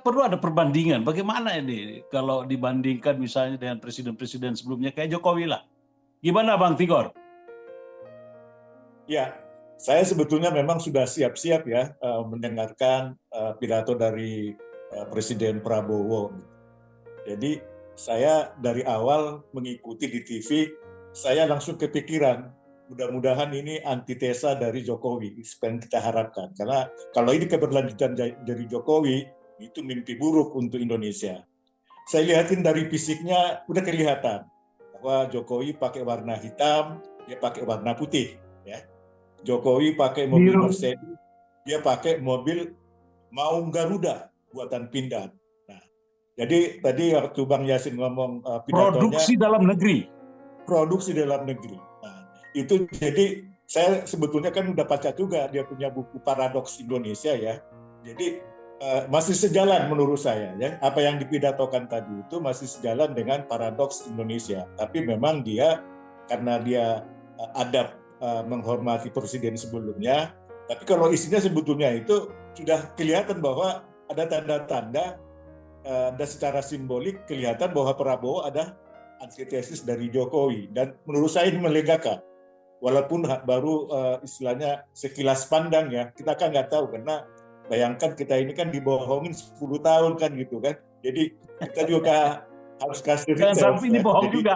perlu ada perbandingan. Bagaimana ini kalau dibandingkan misalnya dengan presiden-presiden sebelumnya kayak Jokowi lah. Gimana Bang Tigor? Ya, saya sebetulnya memang sudah siap-siap ya mendengarkan pidato dari Presiden Prabowo. Jadi saya dari awal mengikuti di TV, saya langsung kepikiran, mudah-mudahan ini antitesa dari Jokowi, seperti yang kita harapkan. Karena kalau ini keberlanjutan dari Jokowi, itu mimpi buruk untuk Indonesia. Saya lihatin dari fisiknya, udah kelihatan bahwa Jokowi pakai warna hitam, dia pakai warna putih. Ya. Jokowi pakai mobil Biru. Mercedes, dia pakai mobil Maung Garuda buatan Pindad. Nah, jadi tadi waktu Bang Yasin ngomong pidatonya Produksi dalam negeri. produksi dalam negeri. Nah, itu jadi saya sebetulnya kan udah baca juga dia punya buku Paradoks Indonesia ya. Jadi masih sejalan menurut saya ya. Apa yang dipidatokan tadi itu masih sejalan dengan Paradoks Indonesia. Tapi memang dia karena dia adab menghormati presiden sebelumnya. Tapi kalau isinya sebetulnya itu sudah kelihatan bahwa ada tanda-tanda dan secara simbolik kelihatan bahwa Prabowo ada antitesis dari Jokowi. Dan menurut saya ini melegakan. Walaupun baru istilahnya sekilas pandang ya, kita kan nggak tahu karena bayangkan kita ini kan dibohongin 10 tahun kan gitu kan. Jadi kita juga harus kasih Jangan returns. sampai ini bohong Jadi juga.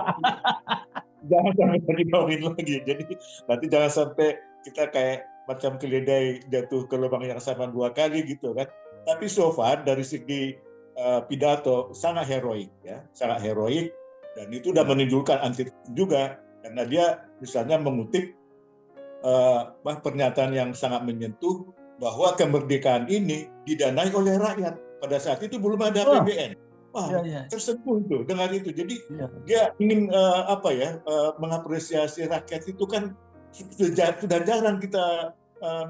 jangan sampai dibohongin lagi. Jadi nanti jangan sampai kita kayak macam keledai jatuh ke lubang yang sama 2 kali gitu kan. Tapi so far dari segi pidato sangat heroik ya, sangat heroik dan itu sudah menunjukkan anti juga karena dia misalnya mengutip pernyataan yang sangat menyentuh bahwa kemerdekaan ini didanai oleh rakyat. Pada saat itu belum ada APBN. Wah, tersentuh itu dengan itu. Jadi dia ingin mengapresiasi rakyat itu kan sudah jarang kita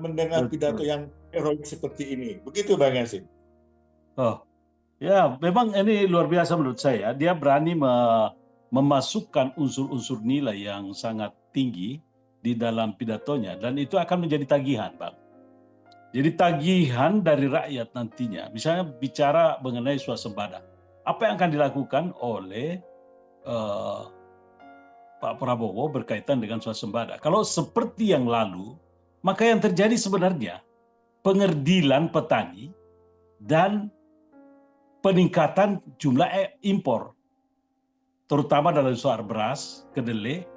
mendengar pidato yang heroik seperti ini. Begitu Bang Yasin. Oh, ya memang ini luar biasa menurut saya. Dia berani memasukkan unsur-unsur nilai yang sangat tinggi di dalam pidatonya dan itu akan menjadi tagihan, Bang. Jadi tagihan dari rakyat nantinya, misalnya bicara mengenai swasembada. Apa yang akan dilakukan oleh Pak Prabowo berkaitan dengan swasembada? Kalau seperti yang lalu, maka yang terjadi sebenarnya pengerdilan petani dan peningkatan jumlah impor, terutama dalam soal beras, kedelai,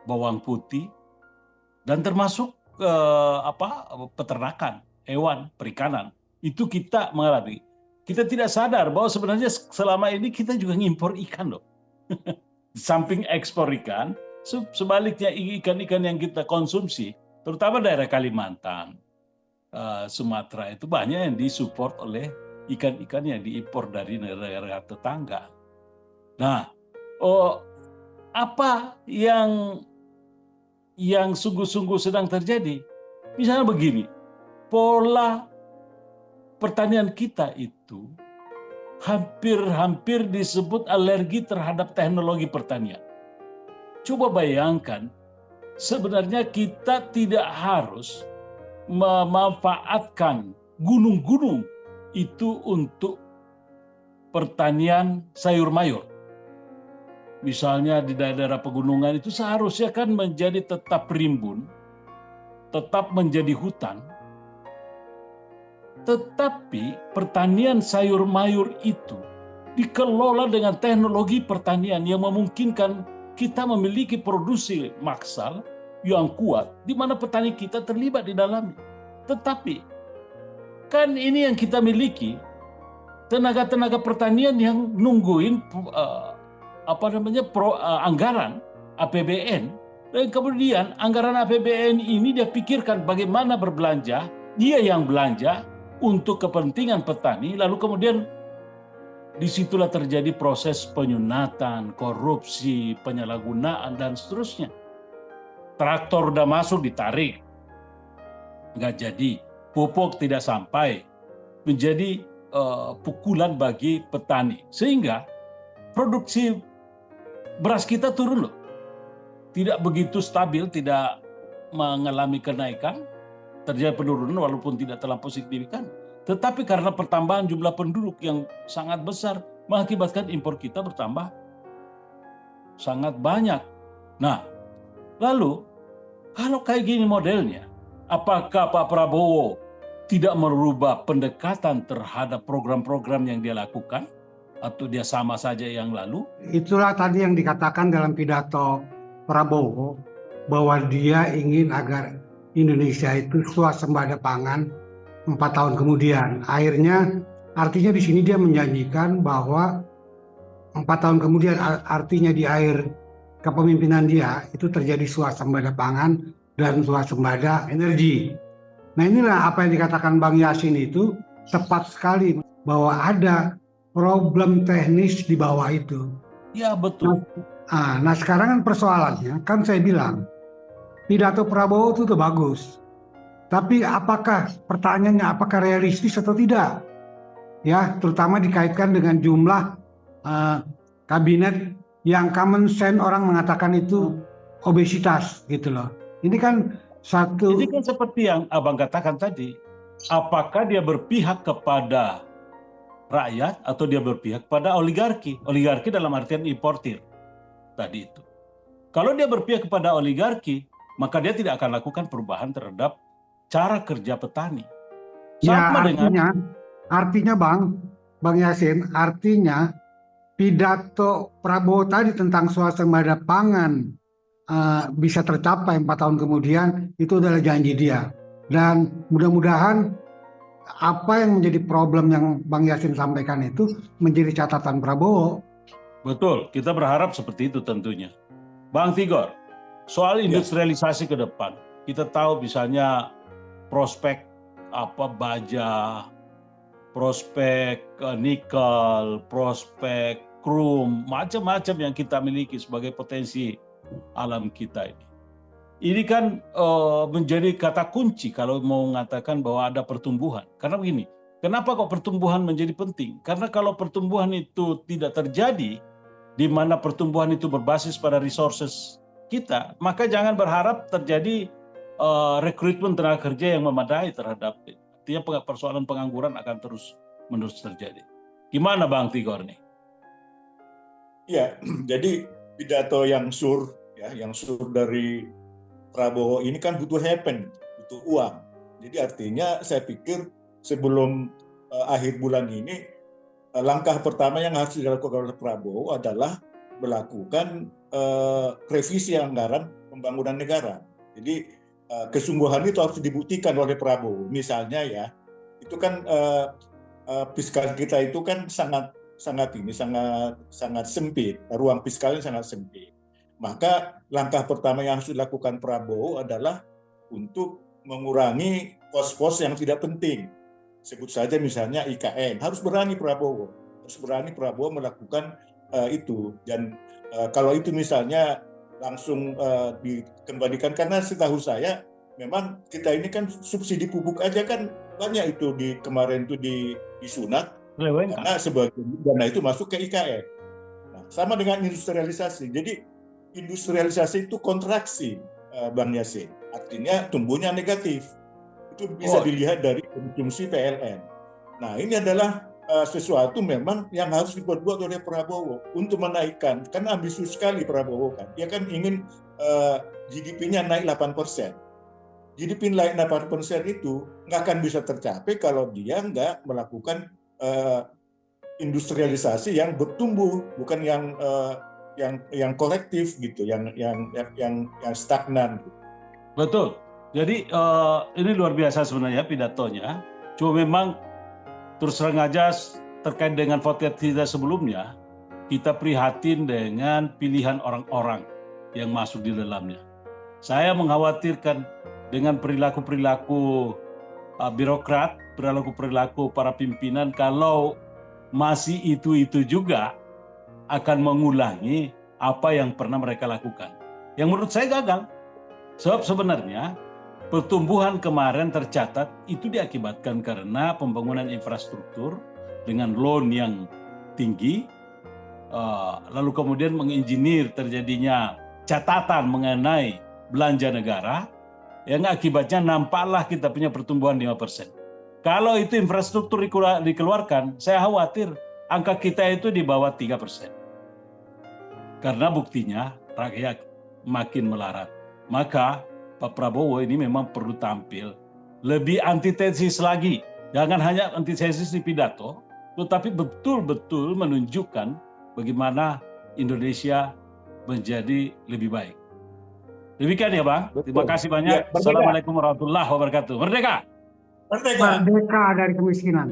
bawang putih, dan termasuk peternakan, hewan, perikanan. Itu kita mengalami. Kita tidak sadar bahwa sebenarnya selama ini kita juga ngimpor ikan loh. Samping ekspor ikan, sebaliknya ikan-ikan yang kita konsumsi, terutama daerah Kalimantan, Sumatera itu banyak yang disupport oleh ikan-ikan yang diimpor dari negara-negara tetangga. Nah, apa yang sungguh-sungguh sedang terjadi? Misalnya begini, pola pertanian kita itu hampir disebut alergi terhadap teknologi pertanian. Coba bayangkan, sebenarnya kita tidak harus memanfaatkan gunung-gunung itu untuk pertanian sayur mayur. Misalnya di daerah pegunungan itu seharusnya kan menjadi tetap rimbun, tetap menjadi hutan. Tetapi pertanian sayur mayur itu dikelola dengan teknologi pertanian yang memungkinkan kita memiliki produksi massal yang kuat, di mana petani kita terlibat di dalamnya. Tetapi kan ini yang kita miliki, tenaga-tenaga pertanian yang nungguin anggaran APBN, dan kemudian anggaran APBN ini dia pikirkan bagaimana berbelanja, dia yang belanja untuk kepentingan petani, lalu kemudian disitulah terjadi proses penyunatan, korupsi, penyalahgunaan, dan seterusnya. Traktor udah masuk ditarik, nggak jadi, pupuk tidak sampai, menjadi pukulan bagi petani. Sehingga produksi beras kita turun loh. Tidak begitu stabil, tidak mengalami kenaikan, terjadi penurunan walaupun tidak terlampau signifikan. Tetapi karena pertambahan jumlah penduduk yang sangat besar, mengakibatkan impor kita bertambah sangat banyak. Nah, lalu kalau kayak gini modelnya, apakah Pak Prabowo tidak merubah pendekatan terhadap program-program yang dia lakukan? Atau dia sama saja yang lalu? Itulah tadi yang dikatakan dalam pidato Prabowo, bahwa dia ingin agar Indonesia itu swasembada pangan 4 tahun kemudian. Akhirnya artinya di sini dia menjanjikan bahwa 4 tahun kemudian, artinya di akhir kepemimpinan dia itu terjadi swasembada pangan dan swasembada energi. Nah, inilah apa yang dikatakan Bang Yasin itu tepat sekali, bahwa ada problem teknis di bawah itu. Ya, betul. Nah, sekarang kan persoalannya, kan saya bilang pidato Prabowo itu tuh bagus, tapi pertanyaannya apakah realistis atau tidak? Ya, terutama dikaitkan dengan jumlah kabinet yang common sense orang mengatakan itu obesitas gitu loh. Ini kan seperti yang Abang katakan tadi, apakah dia berpihak kepada rakyat atau dia berpihak pada oligarki? Oligarki dalam artian importir tadi itu. Kalau dia berpihak kepada oligarki, maka dia tidak akan lakukan perubahan terhadap cara kerja petani. Sama artinya Bang Yasin, artinya pidato Prabowo tadi tentang swasembada pangan bisa tercapai 4 tahun kemudian, itu adalah janji dia. Dan mudah-mudahan apa yang menjadi problem yang Bang Yasin sampaikan itu menjadi catatan Prabowo. Betul, kita berharap seperti itu tentunya. Bang Tigor, soal industrialisasi ke depan, kita tahu misalnya prospek baja, prospek nikel, prospek krom, macam-macam yang kita miliki sebagai potensi alam kita ini. Ini kan menjadi kata kunci kalau mau mengatakan bahwa ada pertumbuhan. Karena begini, kenapa kok pertumbuhan menjadi penting? Karena kalau pertumbuhan itu tidak terjadi, di mana pertumbuhan itu berbasis pada resources kita, maka jangan berharap terjadi rekrutmen tenaga kerja yang memadai terhadap, artinya persoalan pengangguran akan terus-menerus terjadi. Gimana Bang Tigor nih? Ya, jadi pidato yang sur dari Prabowo ini kan butuh uang. Jadi artinya saya pikir sebelum akhir bulan ini, langkah pertama yang harus dilakukan oleh Prabowo adalah melakukan revisi anggaran pembangunan negara. Jadi kesungguhan itu harus dibuktikan oleh Prabowo. Misalnya ya, itu kan fiskal kita itu kan sangat sempit, ruang fiskalnya sangat sempit. Maka langkah pertama yang harus dilakukan Prabowo adalah untuk mengurangi pos-pos yang tidak penting. Sebut saja misalnya IKN, harus berani Prabowo melakukan itu. Dan kalau itu misalnya langsung dikembalikan, karena setahu saya memang kita ini kan subsidi pupuk aja kan banyak itu kemarin itu disunat, karena sebagian dana itu masuk ke IKN. Nah, sama dengan industrialisasi. Jadi industrialisasi itu kontraksi, Bang Yasin. Artinya tumbuhnya negatif. Itu bisa dilihat dari konsumsi PLN. Nah, ini adalah sesuatu memang yang harus diperbuat oleh Prabowo untuk menaikkan, kan ambisius sekali Prabowo kan. Dia kan ingin GDP-nya naik 8%. GDP naik 8% itu nggak akan bisa tercapai kalau dia nggak melakukan industrialisasi yang bertumbuh, bukan yang kolektif gitu, yang stagnan. Betul. Jadi ini luar biasa sebenarnya pidatonya. Cuma memang terus terang aja terkait dengan podcast kita sebelumnya, kita prihatin dengan pilihan orang-orang yang masuk di dalamnya. Saya mengkhawatirkan dengan perilaku-perilaku birokrat, perilaku para pimpinan, kalau masih itu juga akan mengulangi apa yang pernah mereka lakukan. Yang menurut saya gagal. Sebab sebenarnya pertumbuhan kemarin tercatat itu diakibatkan karena pembangunan infrastruktur dengan loan yang tinggi, lalu kemudian menginginir terjadinya catatan mengenai belanja negara, yang akibatnya nampaklah kita punya pertumbuhan 5%. Kalau itu infrastruktur dikeluarkan, saya khawatir angka kita itu di bawah 3%. Karena buktinya rakyat makin melarat. Maka Pak Prabowo ini memang perlu tampil lebih antitesis lagi. Jangan hanya antitesis di pidato, tetapi betul-betul menunjukkan bagaimana Indonesia menjadi lebih baik. Demikian ya Bang. Betul. Terima kasih banyak. Ya, merdeka. Assalamualaikum warahmatullahi wabarakatuh. Merdeka! Merdeka. Merdeka dari kemiskinan.